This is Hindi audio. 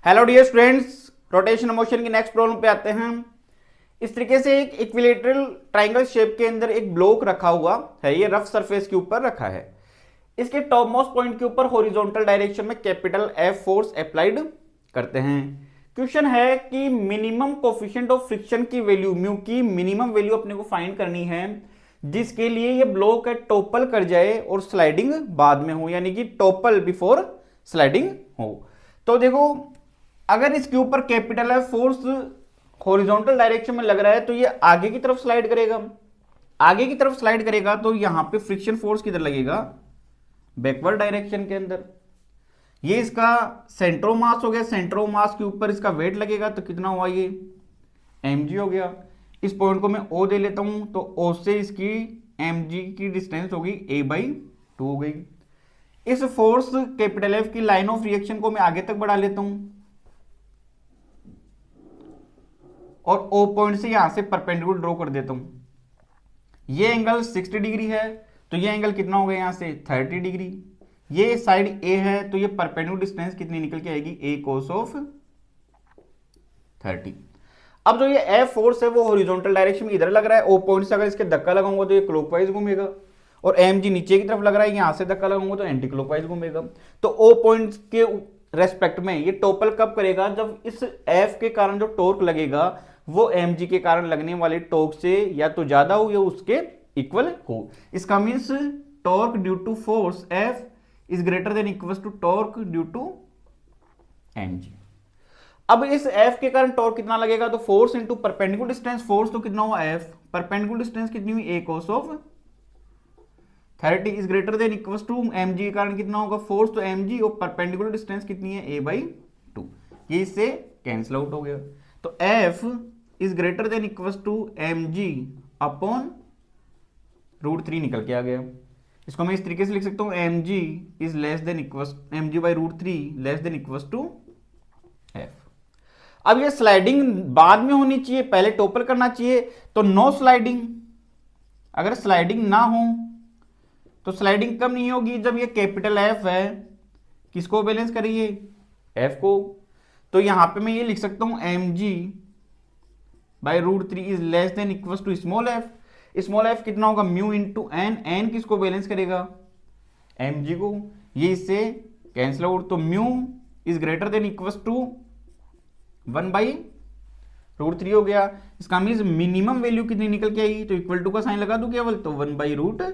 Hello dear students, rotation motion की नेक्स्ट प्रॉब्लम पे आते हैं। इस तरीके से एक इक्विलेटरल ट्राइंगल शेप के अंदर एक ब्लॉक रखा हुआ है, ये रफ सरफेस के ऊपर रखा है। इसके टॉप मोस्ट पॉइंट के ऊपर हॉरिजॉन्टल डायरेक्शन में कैपिटल एफ फोर्स अप्लाइड करते हैं। क्वेश्चन है कि मिनिमम कोफिशिएंट ऑफ फ्रिक्शन की वैल्यू, म्यू की मिनिमम वैल्यू अपने को फाइंड करनी है, जिसके लिए ये ब्लॉक है टॉपल कर जाए और स्लाइडिंग बाद में हो, यानी कि टॉपल बिफोर स्लाइडिंग हो। तो देखो, अगर इसके ऊपर कैपिटल है फोर्स हॉरिजॉन्टल डायरेक्शन में लग रहा है तो ये आगे की तरफ स्लाइड करेगा। आगे की तरफ स्लाइड करेगा तो यहां पे फ्रिक्शन फोर्स किधर लगेगा? बैकवर्ड डायरेक्शन के अंदर। ये इसका सेंट्रो मास हो गया, सेंट्रो मास के ऊपर इसका वेट लगेगा तो कितना हुआ? ये mg हो गया। इस पॉइंट को मैं o दे लेता हूं तो o से इसकी mg की डिस्टेंस होगी a/2 हो गई। इस फोर्स कैपिटल एफ की लाइन ऑफ रिएक्शन को मैं आगे तक बढ़ा लेता हूं और O पॉइंट से यहां से परपेंडिकुलर ड्रॉ कर देता हूं। ये एंगल 60 डिग्री है तो ये एंगल कितना हो गया? यहां से 30 डिग्री। ये साइड A है तो ये परपेंडिकुलर डिस्टेंस कितनी निकल के आएगी? A cos of 30। अब जो ये F फोर्स है वो हॉरिजॉन्टल डायरेक्शन में इधर लग रहा है। O पॉइंट से अगर इसके धक्का लगाऊंगा तो ये क्लॉकवाइज घूमेगा और mg नीचे की तरफ लग रहा है, यहां से धक्का लगाऊंगा तो एंटी क्लॉकवाइज घूमेगा। तो O पॉइंट के रेस्पेक्ट में ये टॉपल कब करेगा? जब इस F के कारण जो टॉर्क लगेगा वो mg के कारण लगने वाले टॉर्क से या तो ज्यादा हो या उसके इक्वल हो। इसका means torque due to force F is greater than equal to torque due to mg। अब इस F के कारण टॉर्क कितना लगेगा? तो force into perpendicular distance, force तो कितना हुआ F, परपेंडिकुलर डिस्टेंस कितनी हुई? A cos of 30 is greater than equal to mg के कारण कितना होगा? फोर्स तो mg और परपेंडिकुलर डिस्टेंस कितनी है? A/2। ये इससे कैंसिल आउट हो गया। तो F is greater than equal to mg upon √3 निकल के आ गया। इसको मैं इस तरीके से लिख सकता हूं, mg is less than equal mg/√3 less than equal to f। अब ये स्लाइडिंग बाद में होनी चाहिए, पहले टॉपल करना चाहिए, तो नो स्लाइडिंग। अगर स्लाइडिंग ना हो तो स्लाइडिंग कब नहीं होगी? जब ये कैपिटल F है, किसको बैलेंस करिए? F को। तो यहां पे मैं ये लिख सकता हूं mg/√3 is less than equal to small f। Small f कितना होगा? Mu into N. एन किसको बैलेंस करेगा? mg को। ये इससे कैंसिल आउट, तो mu is greater than equal to 1/√3 हो गया। इसका मीन्स मिनिमम वैल्यू कितनी निकल के आई? तो इक्वल टू का साइन लगा दूं केवल, तो 1/√3।